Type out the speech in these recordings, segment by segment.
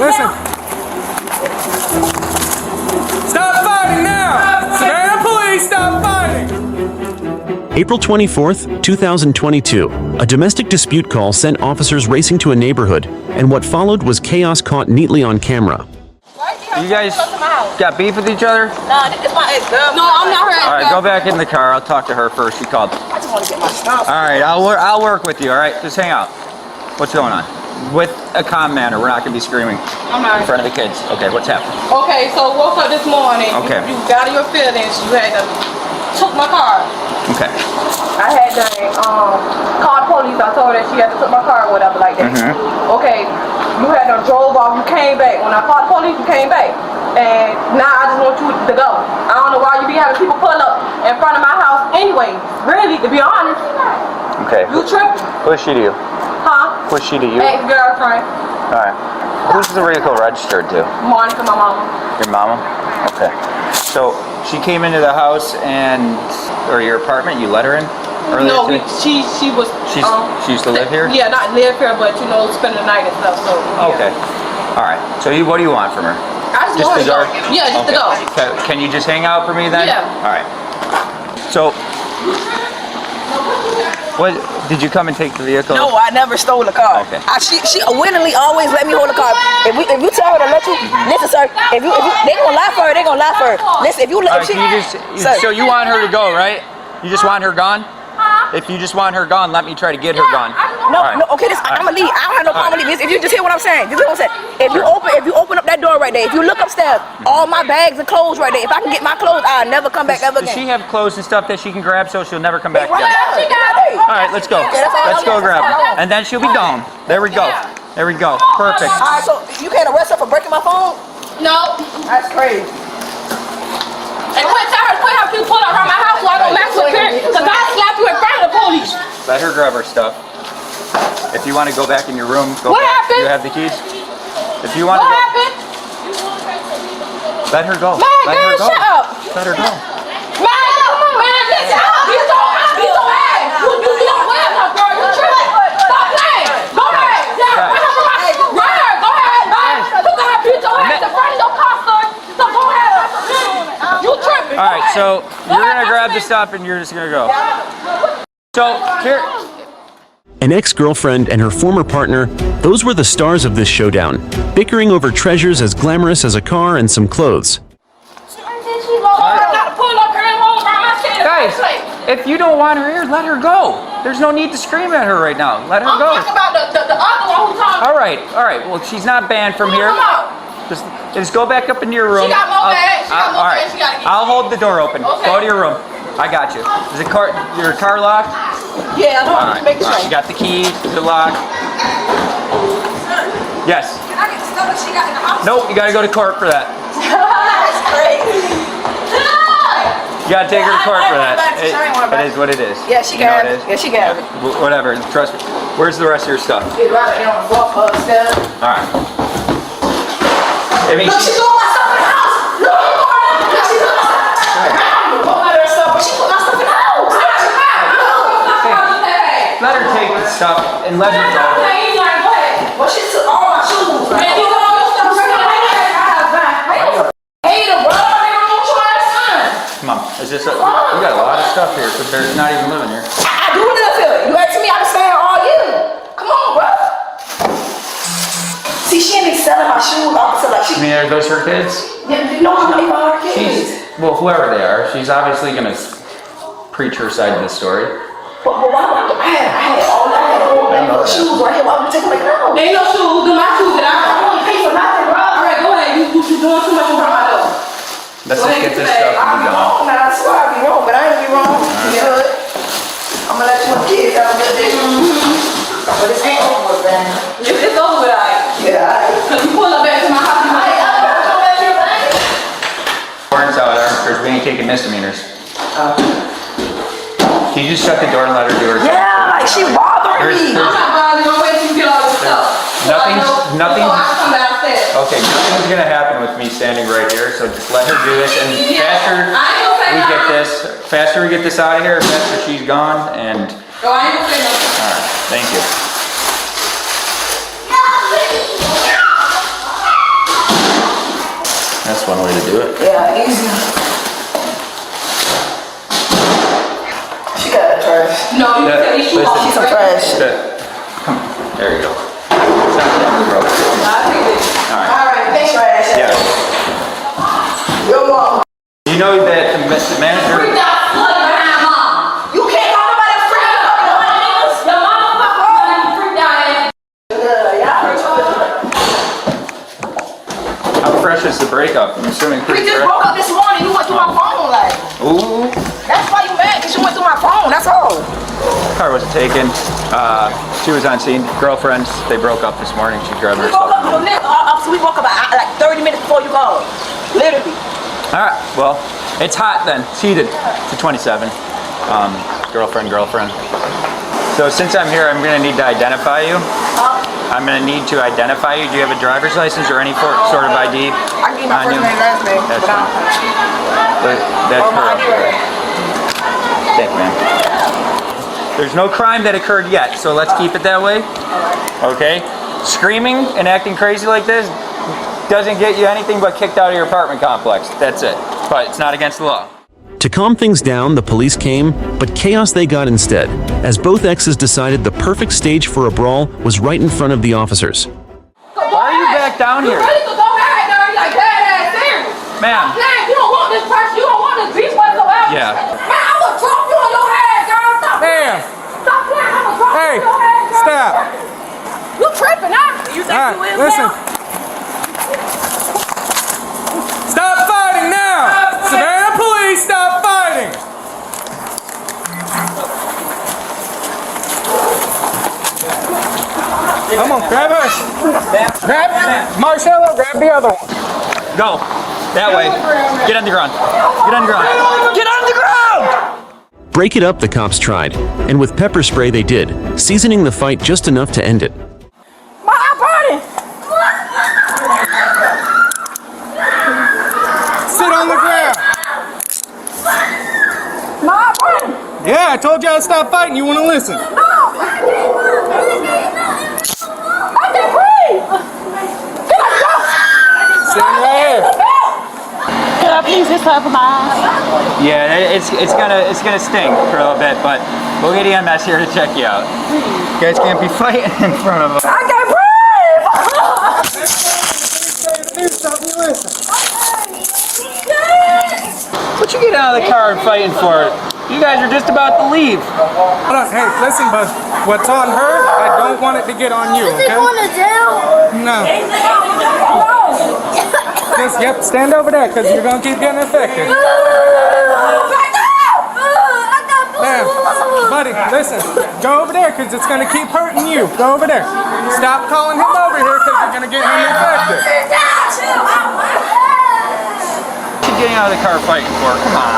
Listen. Stop fighting now! Savannah police, stop fighting! April 24th, 2022. A domestic dispute call sent officers racing to a neighborhood, and what followed was chaos caught neatly on camera. You guys got beef with each other? No, this is my ex-girlfriend. No, I'm not her ex-girlfriend. All right, go back in the car. I'll talk to her first. She called. I just want to get my stuff. All right, I'll work with you. All right, just hang out. What's going on? With a calm manner. We're not gonna be screaming in front of the kids. Okay, what's happening? Okay, so woke up this morning. Okay. You got in your feelings. You had to took my car. Okay. I had called police. I told her that she had to took my car or whatever like that. Okay, you had to drove off. You came back. When I called police, you came back. And now I just want you to go. I don't know why you be having people pull up in front of my house anyway. Really, to be honest. Okay. You tripping? What's she to you? Huh? What's she to you? Ex-girlfriend. All right. Who's the vehicle registered to? Monica, my mama. Your mama? Okay. So she came into the house or your apartment. You let her in? No, she was. She used to live here? Yeah, not live here, but spend the night and stuff. So. Yeah. Okay. All right. So what do you want from her? I just want to go. Yeah, just to go. Can you just hang out for me then? Yeah. All right. So, what did you come and take the vehicle? No, I never stole a car. Okay. She willingly always let me hold a car. If you tell her to let you, listen, sir. If you they gonna lie for her, they gonna lie for her. Listen, if you let so you want her to go, right? You just want her gone? If you just want her gone, let me try to get her gone. No, okay, I'm gonna leave. I don't have no problem leaving. If you just hear what I'm saying, If you open up that door right there, if you look upstairs, all my bags are clothes right there. If I can get my clothes, I'll never come back ever again. Does she have clothes and stuff that she can grab so she'll never come back again? She got it. All right, let's go. Let's go grab her. And then she'll be gone. There we go. There we go. Perfect. All right, so you can't arrest her for breaking my phone? No. That's crazy. And quit having people pull around my house so I don't mess with her. Because I'll slap you in front of the police. Let her grab her stuff. If you want to go back in your room, go What back. happened? You have the keys? If you want What to go. happened? Let her go. Man, Let her go. shut up. Let her go. Man, come on, man. Listen, you don't have to You don't wear her, bro. You tripping. Stop playing. Go ahead. Yeah, run her. Go ahead, man. Look at her. Beat your ass in front of your car, son. So go ahead. You tripping. All right, so you're going to grab the stuff and you're just going to go. So, here. An ex-girlfriend and her former partner, those were the stars of this showdown, bickering over treasures as glamorous as a car and some clothes. Guys, if you don't want her here, let her go. There's no need to scream at her right now. Let her go. I'm talking about the other one who's talking. All right. Well, she's not banned from here. Just go back up into your room. She got more bags. All right. I'll hold the door open. Okay. Go to your room. I got you. Is your car locked? Yeah, I don't want to make sure. You got the keys to the lock? Yes. Can I get the stuff that she got in the house? Nope, you got to go to court for that. That's crazy. You got to take her to court for that. It is what it is. Yeah, she got it. Yeah, she got it. Whatever. Trust me. Where's the rest of your stuff? Get right there on the walk upstairs. All right. I mean, Look, she's doing my stuff in the house. Look, she's doing my stuff. She put my stuff in the house. let her take the stuff and let her go. Well, she took all my shoes. Man, you all your stuff right there. Hater, bro. Come on, is this we got a lot of stuff here because they're not even living here. I do live here. You asked me, I'm staying all year. Come on, bro. See, she ain't been selling my shoes opposite like she. I mean, are those her kids? No, they are her kids. Well, whoever they are, she's obviously gonna preach her side of the story. But why would I had all that shoes right here. Why would you take them like now? Ain't no shoes. Do my shoes that I don't pay for nothing, bro. All right, go ahead. You doing too much in front of my door. Let's just get this stuff and be Now, done. I swear I'll be wrong, but I ain't be wrong. You good? I'm gonna let you kids have a good day. But this ain't over with, man. It's over with, alright. Yeah, alright. Cause you pull up back to my house. Warrants out, officers, we ain't taking misdemeanors. Can you just shut the door and let her do her thing? Yeah, like she bothering me. I'm not bothering you. Wait till you get all this stuff. Nothing. I come downstairs. Okay, nothing's gonna happen with me standing right here, so just let her do this, and faster we get this out of here, faster she's gone, and... No, I ain't gonna say nothing. Alright, thank you. me to do it? Yeah, easy. She got trash. No, you said you listen. She's some trash. Come on. There you go. It's not that broke. Alright, thanks, trash. Yeah. Your mom. You know that the manager. freaked out flood behind mom. You can't call nobody a freak. Your mama fucking freaked out. How fresh is the breakup? I'm assuming We pretty just fresh. broke up this morning. You went through my phone, like. Ooh. That's why you mad, because you went through my phone. That's all. Car wasn't taken. She was on scene. Girlfriends, they broke up this morning. She's driving We woke herself. up, so we woke up like 30 minutes before you called. Literally. All right. Well, it's hot then. It's heated. It's a 27. Girlfriend. So since I'm here, I'm gonna need to identify you. I'm gonna need to identify you. Do you have a driver's license or any sort of ID? I can give my on first you? name, last name, That's but I fine. That's my her. ID right. Thank you, man. There's no crime that occurred yet, so let's keep it that way. Okay? Screaming and acting crazy like this doesn't get you anything but kicked out of your apartment complex. That's it. But it's not against the law. To calm things down, the police came, but chaos they got instead, as both exes decided the perfect stage for a brawl was right in front of the officers. Why are you back down here? You ready to go ahead there? You like dead ass serious. Ma'am. Man, you don't want this person. You don't want this beef whatsoever. Yeah. Man, I'm gonna drop you on your head, girl. Stop. Ma'am. Stop playing. I'm gonna drop Hey, you on your head, girl. stop. You tripping, huh? You think All you right, is listen. now? Stop fighting now! Savannah police, stop fighting! Come on, grab her. Grab Marcelo, grab the other one. Go. That way. Get on the ground. Get on the ground. Get on the ground! Break it up, the cops tried, and with pepper spray they did, seasoning the fight just enough to end it. My party! Sit on the ground. My party! Yeah, I told y'all to stop fighting. You want to listen? I can breathe! Stand right here. Can I please just cover my eyes? Yeah, it's gonna sting for a little bit, but we'll get EMS here to check you out. You guys can't be fighting in front of us. I can breathe! What you get out of the car and fighting for? You guys are just about to leave. Hold on. Hey, listen, bud. What's on her, I don't want it to get on you, okay? to jail? No. Just, yep, stand over there, because you're going to keep getting infected. Ma'am, buddy, listen. Go over there, because it's going to keep hurting you. Go over there. Stop calling him over here, because you're going to get him infected. What you getting out of the car fighting for? Come on.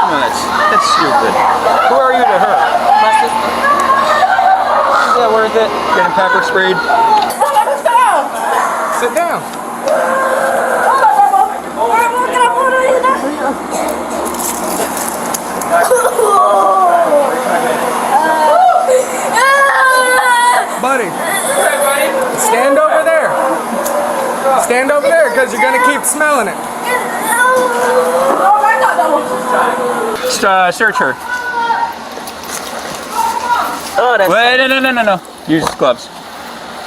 Come on, that's stupid. Who are you to her? My sister. Is that worth it? Getting pepper sprayed? Sit down. Buddy, stand over there. Stand over there, because you're going to keep smelling it. Search her. Oh, that's... Wait, no. Use gloves.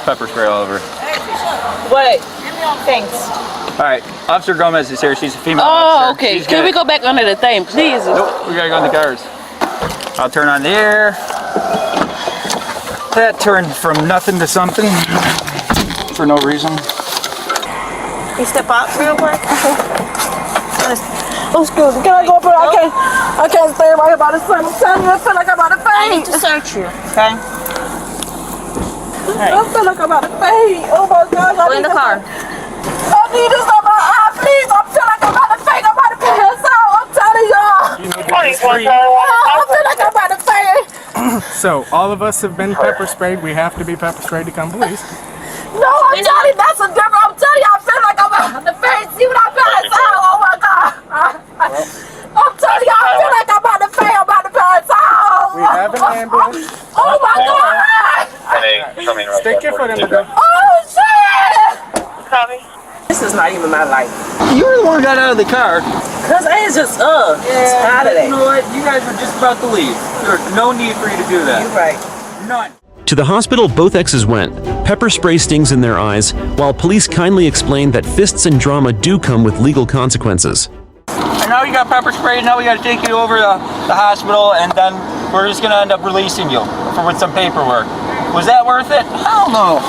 Pepper spray all over. Wait. Thanks. All right, Officer Gomez is here. She's a female Oh, officer. okay. She's Can good. we go back under the thing, please? Nope, we gotta go in the cars. I'll turn on the air. That turned from nothing to something for no reason. You step out real quick? Oh, excuse me. Can I go up here? I can't stay right here by the sun. I'm telling you, I feel like I'm about to faint. To search you, okay? I feel like I'm about to faint. Oh my God. Go in the car. I need to stop my eye, please. I feel like I'm about to faint. I'm about to pass out. I'm telling y'all. I feel like I'm about to faint. So, all of us have been pepper sprayed. We have to be pepper sprayed to come police. No, I'm telling you, that's a different. I'm telling you, I feel like I'm about to faint. See what I pass out? Oh my God. I'm telling you, I feel like I'm about to faint. I'm about to pass out. We have an ambulance. Oh my God. Stick your foot in the door. Oh shit. Copy. This is not even my life. You were the one who got out of the car. Cause I is just tired of that. You know what? You guys were just about to leave. There's no need for you to do that. You're right. None. To the hospital both exes went, pepper spray stings in their eyes, while police kindly explained that fists and drama do come with legal consequences. And now you got pepper spray, now we got to take you over to the hospital, and then we're just going to end up releasing you with some paperwork. Was that worth it? Hell no.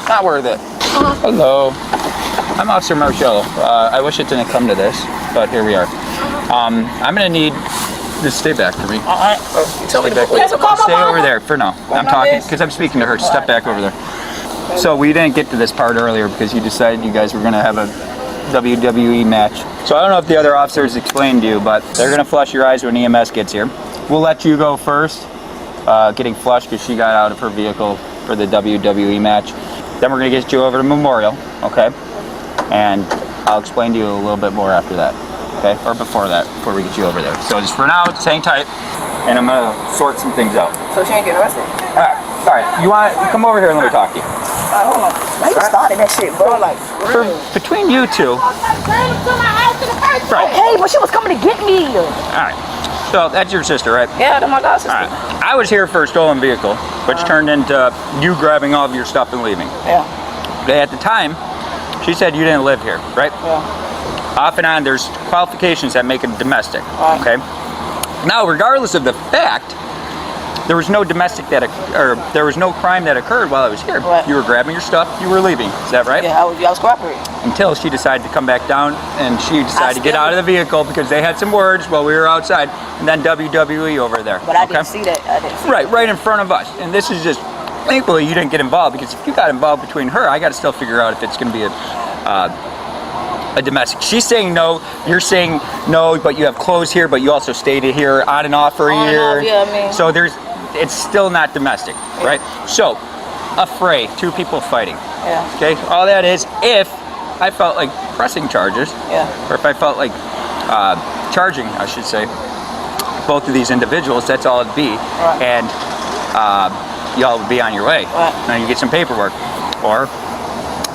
Not worth it. Hello. I'm Officer Marcello. I wish it didn't come to this, but here we are. I'm going to need... Just stay back for me. Tell me Stay back. Stay over there for now. I'm talking because I'm speaking to her. Step back over there. So we didn't get to this part earlier because you decided you guys were going to have a WWE match. So I don't know if the other officers explained to you, but they're going to flush your eyes when EMS gets here. We'll let you go first, getting flushed because she got out of her vehicle for the WWE match. Then we're going to get you over to Memorial, okay? And I'll explain to you a little bit more after that. Okay, or before that, before we get you over there. So just for now, just hang tight, and I'm gonna sort some things out. So she ain't getting arrested? All right. You want to come over here and let me talk to you? Hold on. Why you started that shit, bro? Like, Between you two. Right. okay, but she was coming to get me. All right. So that's your sister, right? Yeah, that's my god sister. All right. I was here for a stolen vehicle, which turned into you grabbing all of your stuff and leaving. Yeah. At the time, she said you didn't live here, right? Yeah. Off and on, there's qualifications that make it domestic, Right. okay? Now, regardless of the fact, there was no domestic there was no crime that occurred while I was here. Right. You were grabbing your stuff, you were leaving. Is that right? Yeah, I was cooperating. Until she decided to come back down and she decided to get out of the vehicle because they had some words while we were outside, and then WWE over there. But I didn't see that. I didn't see Right in front of us. And this is just, thankfully you didn't get involved, because if you got involved between her, I got to still figure out if it's going to be a domestic. She's saying no, you're saying no, but you have clothes here, but you also stayed here on and off for a year. Off, yeah, I mean. So it's still not domestic, right? So, a fray, two people fighting. Yeah. Okay, all that is if I felt like pressing charges, Yeah. or if I felt like charging, I should say, both of these individuals, that's all it'd be. Right. And y'all would be on your way. Right. And you get some paperwork. Or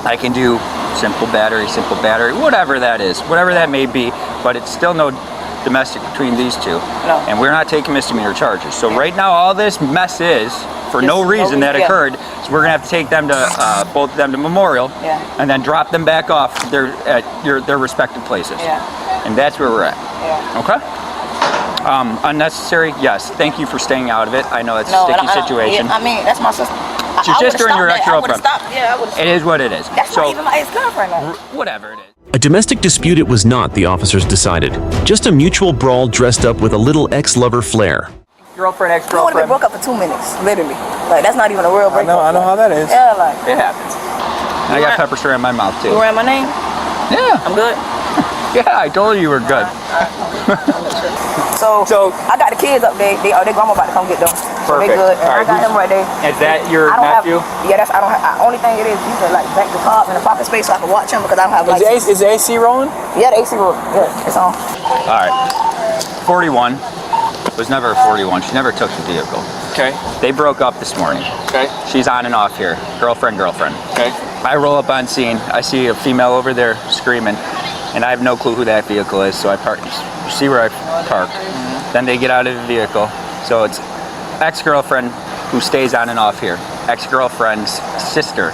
I can do simple battery, whatever that is, whatever that may be, but it's still no domestic between these two. No. And we're not taking misdemeanor charges. So right now, all this mess is, for no reason that occurred, so we're gonna have to take them to, both of them to Memorial, Yeah. and then drop them back off at their respective places. Yeah. And that's where we're at. Yeah. Okay? Unnecessary, yes. Thank you for staying out of it. I know it's a sticky situation. Yeah, I mean, that's my sister. It's your sister and your ex-girlfriend. Yeah, I would've It is what it is. That's not even my ex-girlfriend. Whatever it is. A domestic dispute it was not, the officers decided. Just a mutual brawl dressed up with a little ex-lover flair. Girlfriend, We only ex-girlfriend. broke up for 2 minutes, literally. Like, that's not even a real breakup. I know how that is. Yeah, like, It happens. And I got pepper spray in my mouth too. you ran my name? Yeah. I'm good. Yeah, I told you were good. So I got the kids up there. They grandma about to come get them. So they Perfect. good. And All I right, got who's- him right there. Is that your I don't nephew? have. Yeah, that's. I don't have. Only thing it is, you can like back the car in the pocket space so I can watch him because I don't have like. Is the AC rolling? Yeah, the AC roll. Yeah, it's on. All right. 41 was never a 41. She never took the vehicle. Okay. They broke up this morning. Okay. She's on and off here. Girlfriend. Okay. I roll up on scene. I see a female over there screaming, and I have no clue who that vehicle is, so I park. You see where I park. Then they get out of the vehicle. So it's ex-girlfriend who stays on and off here. Ex-girlfriend's sister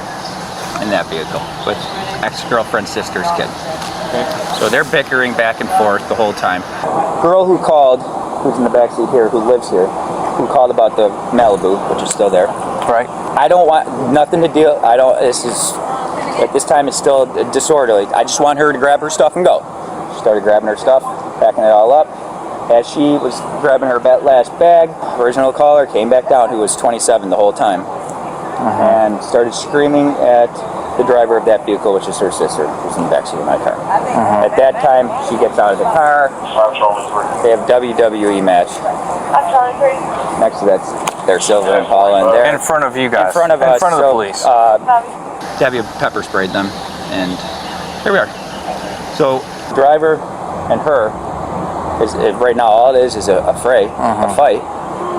in that vehicle with ex-girlfriend's sister's kid. Okay. So they're bickering back and forth the whole time. Girl who called, who's in the backseat here, who lives here, who called about the Malibu, which is still there. Right. I don't want nothing to deal. This is at this time it's still disorderly. I just want her to grab her stuff and go. She started grabbing her stuff, packing it all up. As she was grabbing her last bag, original caller came back down, who was 27 the whole time, and started screaming at the driver of that vehicle, which is her sister, who's in the backseat of my car. At that time, she gets out of the car. They have WWE match. Next to that's their silver Impala in there. In front of you guys. In front of us. In front of the police. Debbie pepper sprayed them, and here we are. So, driver and her is right now all it is a fray, a fight.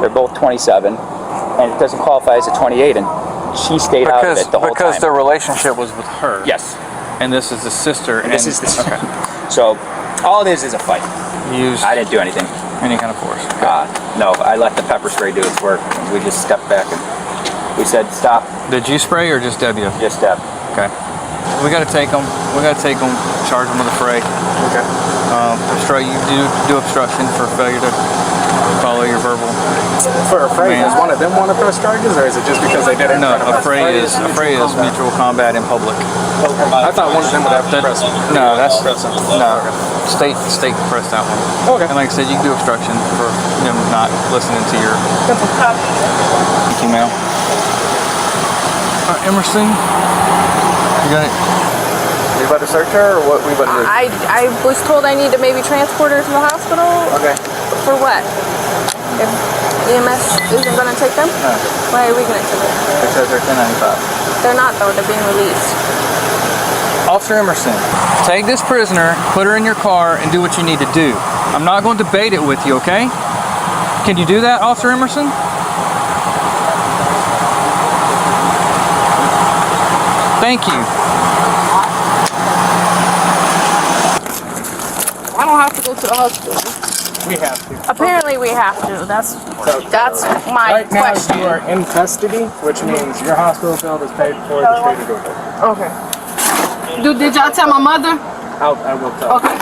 They're both 27, and it doesn't qualify as a 28, and she stayed out of it the whole time. Because the relationship was with her. Yes. And this is the sister. And this is the Okay. So all it is a fight. You used I didn't do anything. any kind of force. No, I let the pepper spray do its work. We just stepped back and we said stop. Did you spray or just W? Just step. Okay. We got to take them. We got to take them. Charge them with a fray. Okay. You do obstruction for failure to follow your verbal. For a fray, does one of them want to press charges, or is it just because they did it? No, a fray is mutual combat in public. I thought one of them would have to press. No, that's state can press that one. Okay. And like I said, you can do obstruction for them not listening to your email. Emerson, you got it. We about to search her, or what we about to do? I was told I need to maybe transport her to the hospital. Okay. For what? If EMS isn't going to take them? No. Why are we going to take them? Because they're 1095. They're not though, they're being released. Officer Emerson, take this prisoner, put her in your car, and do what you need to do. I'm not going to debate it with you, okay? Can you do that, Officer Emerson? Thank you. I don't have to go to the hospital. We have to. Apparently we have to. That's my Right now, question. you are in custody, which means your hospital bill is paid for, the state of Georgia. Okay. Did y'all tell my mother? I will tell. Okay.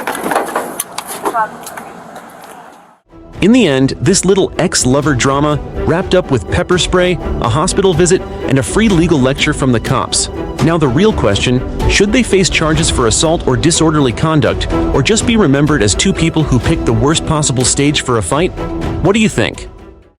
In the end, this little ex-lover drama wrapped up with pepper spray, a hospital visit, and a free legal lecture from the cops. Now the real question, should they face charges for assault or disorderly conduct, or just be remembered as two people who picked the worst possible stage for a fight? What do you think?